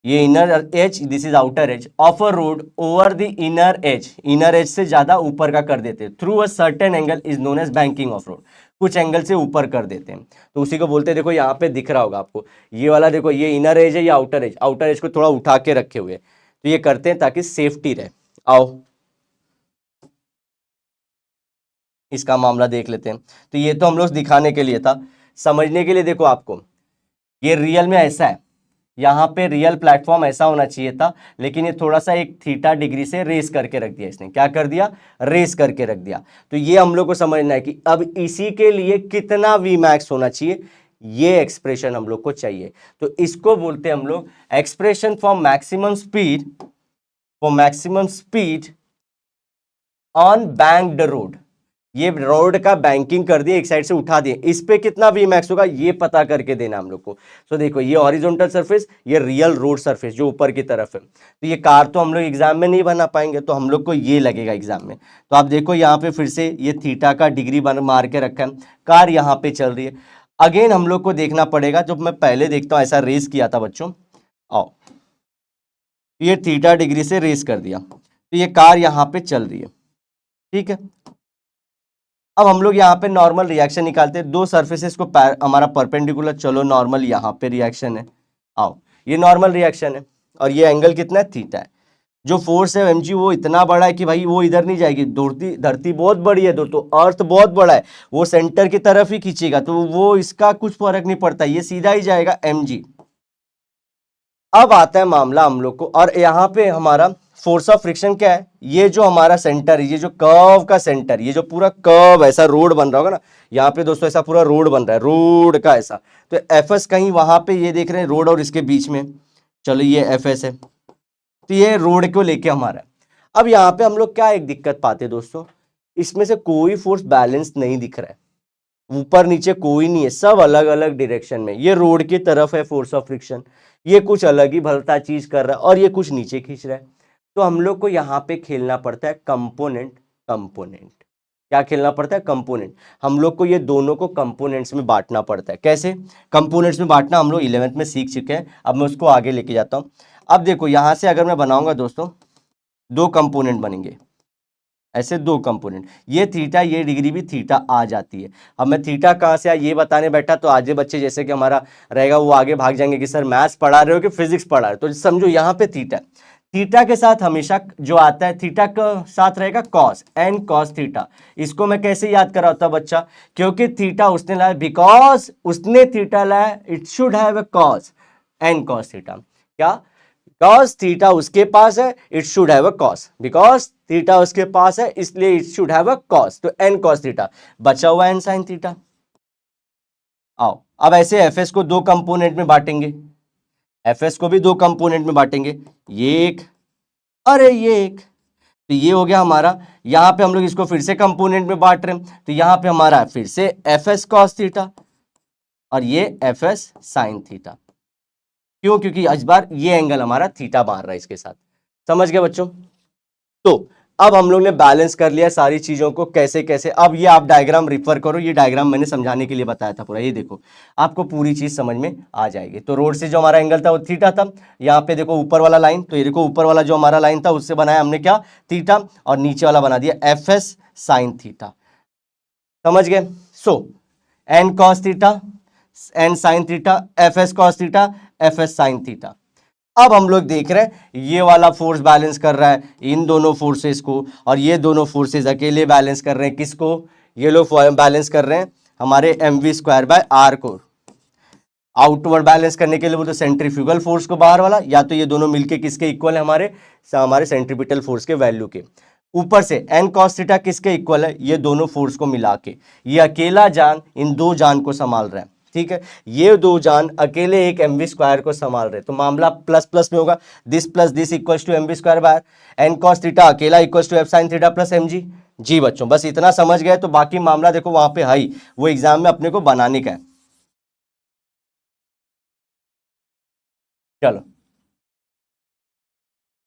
ये inner edge, this is outer edge of a road over the inner edge, inner edge से ज्यादा ऊपर का कर देते हैं, through a certain angle is known as banking of road, कुछ एंगल से ऊपर कर देते हैं, तो उसी को बोलते हैं। देखो यहाँ पे दिख रहा होगा आपको, ये वाला देखो, ये इनर एज है, ये आउटर एज, आउटर एज को थोड़ा उठा के रखे हुए, तो ये करते हैं ताकि सेफ्टी रहे। आओ इसका मामला देख लेते हैं। तो ये तो हम लोग दिखाने के लिए था, समझने के लिए देखो आपको, ये रियल में ऐसा है, यहाँ पे रियल प्लेटफॉर्म ऐसा होना चाहिए था, लेकिन ये थोड़ा सा एक थीटा डिग्री से रेस करके रख दिया, इसने क्या कर दिया, रेस करके रख दिया। तो ये हम लोग को समझना है कि अब इसी के लिए कितना वी मैक्स होना चाहिए, ये एक्सप्रेशन हम लोग को चाहिए। तो इसको बोलते हैं हम लोग expression for maximum speed, for maximum speed on banked road. ये रोड का बैंकिंग कर दिए, एक साइड से उठा दिए, इस पे कितना वी मैक्स होगा ये पता करके देना हम लोग को। तो देखो ये हॉरिजॉन्टल सरफेस, ये रियल रोड सरफेस जो ऊपर की तरफ है, तो ये कार तो हम लोग एग्जाम में नहीं बना पाएंगे, तो हम लोग को ये लगेगा एग्जाम में। तो आप देखो यहाँ पे फिर से ये थीटा का डिग्री बन मार के रखा है, कार यहाँ पे चल रही है। अगेन हम लोग को देखना पड़ेगा, जब मैं पहले देखता हूँ ऐसा रेस किया था बच्चों, आओ ये थीटा डिग्री से रेस कर दिया, तो ये कार यहाँ पे चल रही है, ठीक है। अब हम लोग यहाँ पे नॉर्मल रिएक्शन निकालते हैं, दो सरफेसेस को हमारा परपेंडिकुलर, चलो नॉर्मल यहाँ पे रिएक्शन है, आओ ये नॉर्मल रिएक्शन है, और ये एंगल कितना है, थीटा है। जो फोर्स है mg वो इतना बड़ा है कि भाई वो इधर नहीं जाएगी, धरती धरती बहुत बड़ी है दोस्तों, अर्थ बहुत बड़ा है, वो सेंटर की तरफ ही खींचेगा, तो वो इसका कुछ फर्क नहीं पड़ता, ये सीधा ही जाएगा mg। अब आता है मामला हम लोग को, और यहाँ पे हमारा फोर्स ऑफ फ्रिक्शन क्या है, ये जो हमारा सेंटर है, ये जो कर्व का सेंटर, ये जो पूरा कर्व ऐसा रोड बन रहा होगा ना, यहाँ पे दोस्तों ऐसा पूरा रोड बन रहा है, रोड का ऐसा, तो एफएस कहीं वहां पे ये देख रहे हैं रोड और इसके बीच में, चलो ये एफएस है, तो ये रोड को लेके हमारा। अब यहाँ पे हम लोग क्या एक दिक्कत पाते हैं दोस्तों, इसमें से कोई फोर्स बैलेंस नहीं दिख रहा है, ऊपर नीचे कोई नहीं है, सब अलग अलग डायरेक्शन में, ये रोड की तरफ है फोर्स ऑफ फ्रिक्शन, ये कुछ अलग ही भलता चीज कर रहा है, और ये कुछ नीचे खींच रहा है। तो हम लोग को यहाँ पे खेलना पड़ता है कंपोनेंट कंपोनेंट, क्या खेलना पड़ता है, कंपोनेंट। हम लोग को ये दोनों को कंपोनेंट्स में बांटना पड़ता है। कैसे कंपोनेंट्स में बांटना हम लोग 11th में सीख चुके हैं, अब मैं उसको आगे लेके जाता हूँ। अब देखो यहां से अगर मैं बनाऊंगा दोस्तों, दो कंपोनेंट बनेंगे, ऐसे दो कंपोनेंट, ये थीटा ये डिग्री भी थीटा आ जाती है। अब मैं थीटा कहाँ से आया ये बताने बैठा तो आधे बच्चे जैसे कि हमारा रहेगा वो आगे भाग जाएंगे कि सर मैथ्स पढ़ा रहे हो कि फिजिक्स पढ़ा रहे हो, तो समझो यहाँ पे थीटा, थीटा के साथ हमेशा जो आता है थीटा के साथ रहेगा कॉस, एन कॉस थीटा। इसको मैं कैसे याद कराता बच्चा, क्योंकि थीटा उसने लाया, बिकॉज उसने थीटा लाया, it should have a cos, n cos theta. क्या, cos थीटा उसके पास है, it should have a cos, because theta उसके पास है इसलिए it should have a cos, तो n cos थीटा बचा हुआ n sin थीटा। आओ अब ऐसे fs को दो कंपोनेंट में बांटेंगे, fs को भी दो कंपोनेंट में बांटेंगे, ये एक, अरे ये एक, तो ये हो गया हमारा। यहां पे हम लोग इसको फिर से कंपोनेंट में बांट रहे हैं, तो यहां पे हमारा फिर से fs cos थीटा और ये fs sin थीटा। क्यों, क्योंकि इस बार ये एंगल हमारा थीटा मार रहा है इसके साथ। समझ गए बच्चों। तो अब हम लोग ने बैलेंस कर लिया सारी चीजों को कैसे कैसे। अब ये आप डायग्राम रिफर करो, ये डायग्राम मैंने समझाने के लिए बताया था पूरा, ये देखो आपको पूरी चीज समझ में आ जाएगी। तो रोड से जो हमारा एंगल था वो थीटा था, यहाँ पे देखो ऊपर वाला लाइन, तो ये देखो ऊपर वाला जो हमारा लाइन था उससे बनाया हमने क्या, थीटा, और नीचे वाला बना दिया एफ एस साइन थीटा। समझ गए। So N cos theta, N sine theta, F S cos theta, F S sine theta. अब हम लोग देख रहे हैं ये वाला फोर्स बैलेंस कर रहा है इन दोनों फोर्सेस को, और ये दोनों फोर्सेस अकेले बैलेंस कर रहे हैं किसको, ये लोग बैलेंस कर रहे हैं हमारे m we square by r को। आउटवर्ड बैलेंस करने के लिए वो तो सेंट्रीफ्यूगल फोर्स को बाहर वाला, या तो ये दोनों मिलके किसके इक्वल है, हमारे सेंट्रीपिटल फोर्स के वैल्यू के। ऊपर से एन कॉस थीटा किसके इक्वल है, ये दोनों फोर्स को मिला के। ये अकेला जान इन दो जान को संभाल रहा है, ठीक है, ये दो जान अकेले एक एम वी स्क्वायर को संभाल रहे, तो मामला प्लस प्लस में होगा, this plus this equals to M we square by N cos theta अकेला equals to F sine theta plus M G. जी बच्चों बस इतना समझ गए तो बाकी मामला देखो वहां पे है ही, वो एग्जाम में अपने को बनाने का है। चलो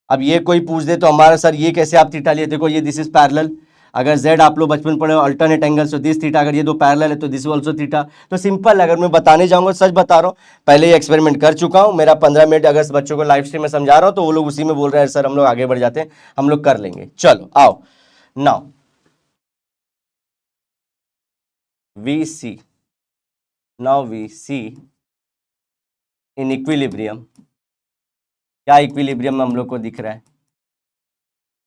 अब ये कोई पूछ दे तो हमारा सर ये कैसे आप थीटा लिए, देखो ये दिस इज पैरेलल, अगर z आप लोग बचपन पढ़े alternate angle, so this theta, अगर ये दो पैरेलल है तो दिस आल्सो थीटा। तो सिंपल, अगर मैं बताने जाऊंगा सच बता रहा हूँ, पहले ये एक्सपेरिमेंट कर चुका हूँ, मेरा 15 मिनट अगर बच्चों को लाइव स्ट्रीम में समझा रहा हूँ तो वो लोग उसी में बोल रहे हैं सर हम लोग आगे बढ़ जाते हैं, हम लोग कर लेंगे। चलो आओ now we see, now we see in equilibrium, क्या इक्विलिब्रियम में हम लोग को दिख रहा है,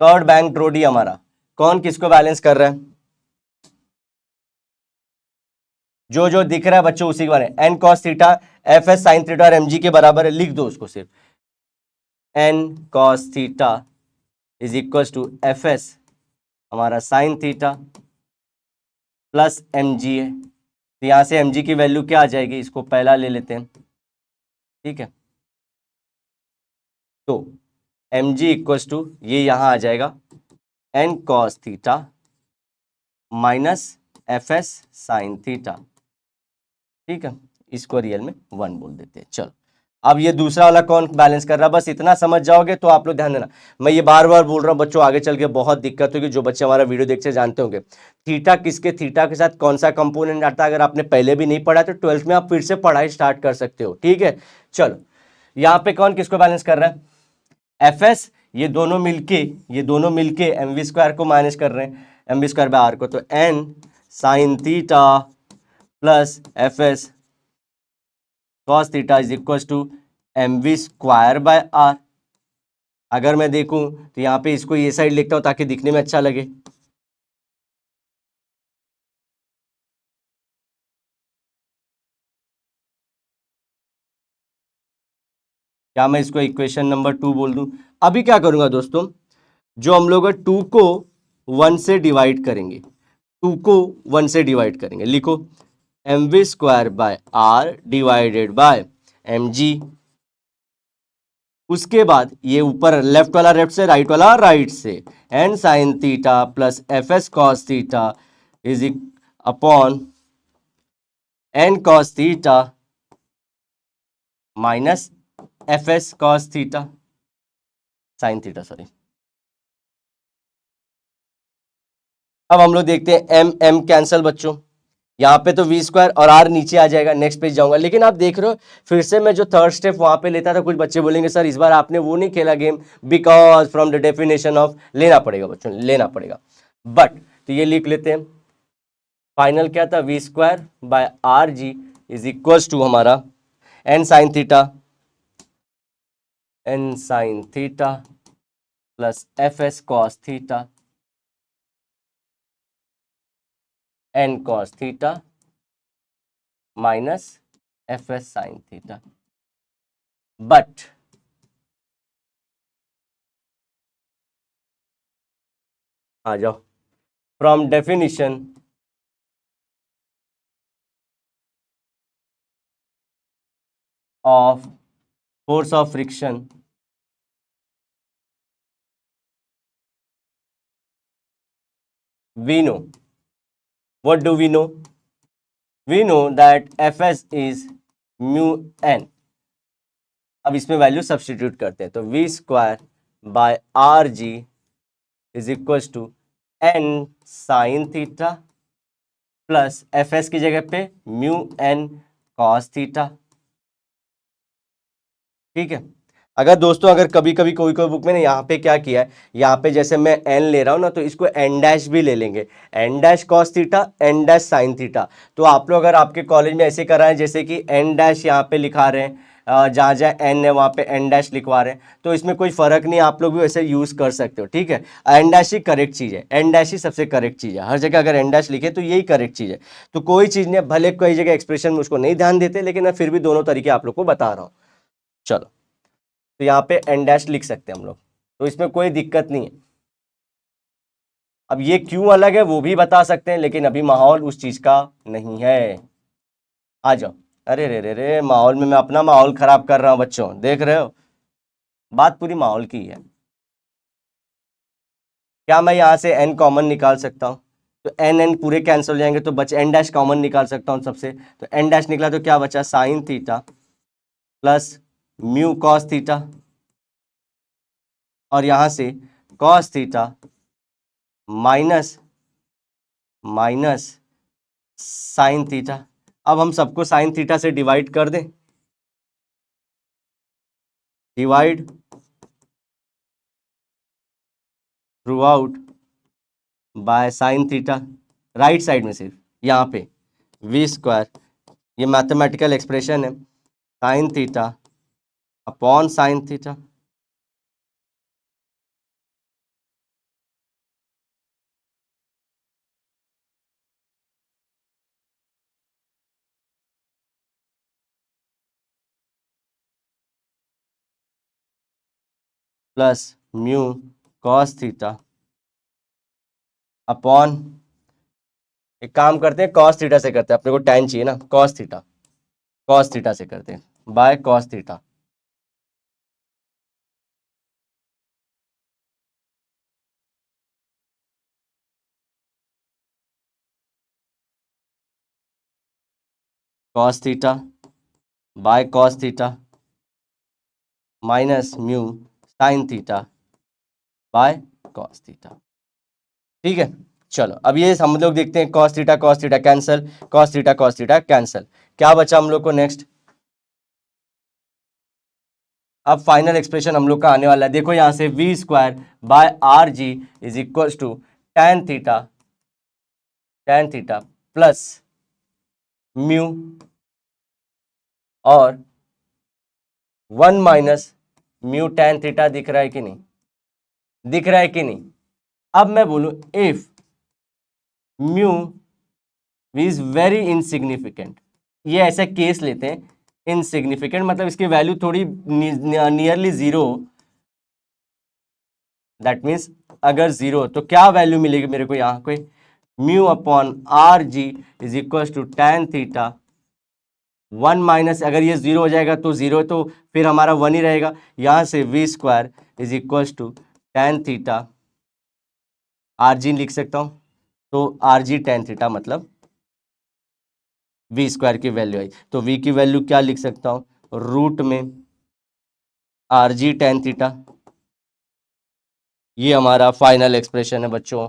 कर्ड बैंक ट्रोडी हमारा कौन किसको बैलेंस कर रहा है, जो जो दिख रहा है बच्चों उसी के बारे में, N cos theta F S sine theta और एम जी के बराबर है, लिख दो उसको सिर्फ, N cos theta is equal to F S हमारा sine theta plus M G है, तो यहां से एम जी की वैल्यू क्या आ जाएगी, इसको पहला ले लेते हैं, ठीक है, तो एम जी इक्वल टू ये यहां आ जाएगा n cos theta minus F S sine theta, ठीक है, इसको रियल में 1 बोल देते हैं। चलो अब ये दूसरा वाला कौन बैलेंस कर रहा है, बस इतना समझ जाओगे तो आप लोग ध्यान देना, मैं ये बार बार बोल रहा हूँ बच्चों, आगे चल के बहुत दिक्कत होगी, जो बच्चे हमारा वीडियो देखते जानते होंगे थीटा किसके, थीटा के साथ कौन सा कंपोनेंट आता है, अगर आपने पहले भी नहीं पढ़ा तो 12th में आप फिर से पढ़ाई स्टार्ट कर सकते हो, ठीक है। चलो यहाँ पे कौन किसको बैलेंस कर रहा है, एफ एस, ये दोनों मिलके एम वी स्क्वायर को माइनस कर रहे हैं, m we square by r को, तो n sine theta plus F S cos theta is equal to M we square by r. अगर मैं देखूं तो यहाँ पे इसको ये साइड लिखता हूं ताकि दिखने में अच्छा लगे, क्या मैं इसको इक्वेशन नंबर 2 बोल दूं। अभी क्या करूंगा दोस्तों, जो हम लोग 2 को 1 से डिवाइड करेंगे, 2 को 1 से डिवाइड करेंगे, लिखो m we square by r divided by m g, उसके बाद ये ऊपर लेफ्ट वाला लेफ्ट से, राइट वाला राइट से, n sine theta plus F S cos theta is upon n cos theta minus F S cos theta sine theta, sorry. अब हम लोग देखते हैं एम एम कैंसल बच्चों, यहाँ पे तो वी स्क्वायर और आर नीचे आ जाएगा, नेक्स्ट पेज जाऊंगा। लेकिन आप देख रहे हो फिर से मैं जो थर्ड स्टेप वहां पे लेता था, कुछ बच्चे बोलेंगे सर इस बार आपने वो नहीं खेला game, because from the definition of, लेना पड़ेगा बच्चों, लेना पड़ेगा। बट तो ये लिख लेते हैं, फाइनल क्या था, V square by R G is equal to हमारा N sine theta, N sine theta plus F S cos theta N cos theta minus F S sine theta. But आ जाओ, from definition of force of friction we know, what do we know? We know that fs is mu n। अब इसमें value substitute करते हैं, तो v square by R G is equal to n sine theta plus F s की जगह पे mu N cos theta. ठीक है। अगर दोस्तों अगर कभी कभी कोई कोई बुक में ना यहाँ पे क्या किया है, यहाँ पे जैसे मैं एन ले रहा हूँ ना, तो इसको एन डैश भी ले लेंगे, n dash cos theta n dash sine theta. तो आप लोग अगर आपके कॉलेज में ऐसे कर रहे हैं जैसे कि एन डैश यहाँ पे लिखा रहे हैं, जहाँ जहाँ एन है वहाँ पे एन डैश लिखवा रहे हैं, तो इसमें कोई फर्क नहीं, आप लोग भी वैसे यूज़ कर सकते हो। ठीक है, एन डैश ही करेक्ट चीज़ है, एन डैश ही सबसे करेक्ट चीज़ है, हर जगह अगर एन डैश लिखे तो यही करेक्ट चीज़ है। तो कोई चीज़ नहीं, भले कई जगह एक्सप्रेशन में उसको नहीं ध्यान देते, लेकिन मैं फिर भी दोनों तरीके आप लोग को बता रहा हूँ। चलो, तो यहाँ पे एन डैश लिख सकते हैं हम लोग, तो इसमें कोई दिक्कत नहीं है। अब ये क्यों अलग है वो भी बता सकते हैं, लेकिन अभी माहौल उस चीज का नहीं है। आ जाओ। अरे रे रे रे, माहौल में मैं अपना माहौल खराब कर रहा हूँ बच्चों, देख रहे हो, बात पूरी माहौल की है। क्या मैं यहाँ से एन कॉमन निकाल सकता हूँ? तो एन एन पूरे कैंसिल हो जाएंगे, तो बचे एन डैश कॉमन निकाल सकता हूँ सबसे, तो एन डैश निकला तो क्या बचा, sign theta plus mu cos theta, और यहां से cos theta minus minus sign theta. अब हम सबको साइन थीटा से डिवाइड कर दें, divide through out by sine theta, right side में सिर्फ यहाँ पे वी स्क्वायर, ये मैथमेटिकल एक्सप्रेशन है, sine theta upon sine theta plus mu cos theta upon, एक काम करते हैं कॉस थीटा से करते हैं, अपने को tan चाहिए ना, कॉस थीटा से करते हैं by cos theta. Cos theta by cos theta minus mu sine theta by cos theta. ठीक है, चलो अब ये हम लोग देखते हैं, cos theta cancel, cos theta cancel, क्या बचा हम लोग को नेक्स्ट। अब फाइनल एक्सप्रेशन हम लोग का आने वाला है, देखो यहां से v square by R G is equal to tan theta plus mu और 1 - म्यू टेन थीटा, दिख रहा है कि नहीं, दिख रहा है कि नहीं। अब मैं बोलूं if mu is very insignificant, ये ऐसा केस लेते हैं, इनसिग्निफिकेंट मतलब इसकी वैल्यू थोड़ी नियरली जीरो, दैट मीन्स अगर जीरो तो क्या वैल्यू मिलेगी मेरे को यहाँ पे, mu upon r ji is equal to tan theta 1 - अगर ये जीरो हो जाएगा तो जीरो, तो फिर हमारा 1 ही रहेगा, यहाँ से v square is equal to tan theta, r g लिख सकता हूँ, तो आर जी टेन थीटा मतलब वी स्क्वायर की वैल्यू आई, तो वी की वैल्यू क्या लिख सकता हूँ, रूट में आर जी टेन थीटा। ये हमारा फाइनल एक्सप्रेशन है बच्चों,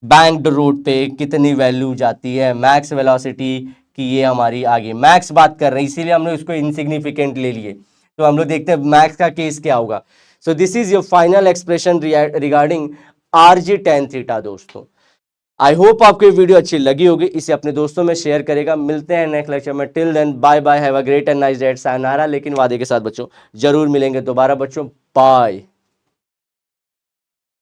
बैंक्ड रोड पे कितनी वैल्यू जाती है, मैक्स वेलोसिटी की ये हमारी आगे मैक्स बात कर रहे हैं, इसीलिए हमने उसको इनसिग्निफिकेंट ले लिए। तो हम लोग देखते हैं मैक्स का केस क्या होगा। So this is your final expression regarding R ji tan theta दोस्तों। आई होप आपको ये वीडियो अच्छी लगी होगी, इसे अपने दोस्तों में शेयर करेगा। मिलते हैं नेक्स्ट लेक्चर में, till then bye bye, have a great and nice day, sayonara. लेकिन वादे के साथ बच्चों जरूर मिलेंगे दोबारा बच्चों, बाय।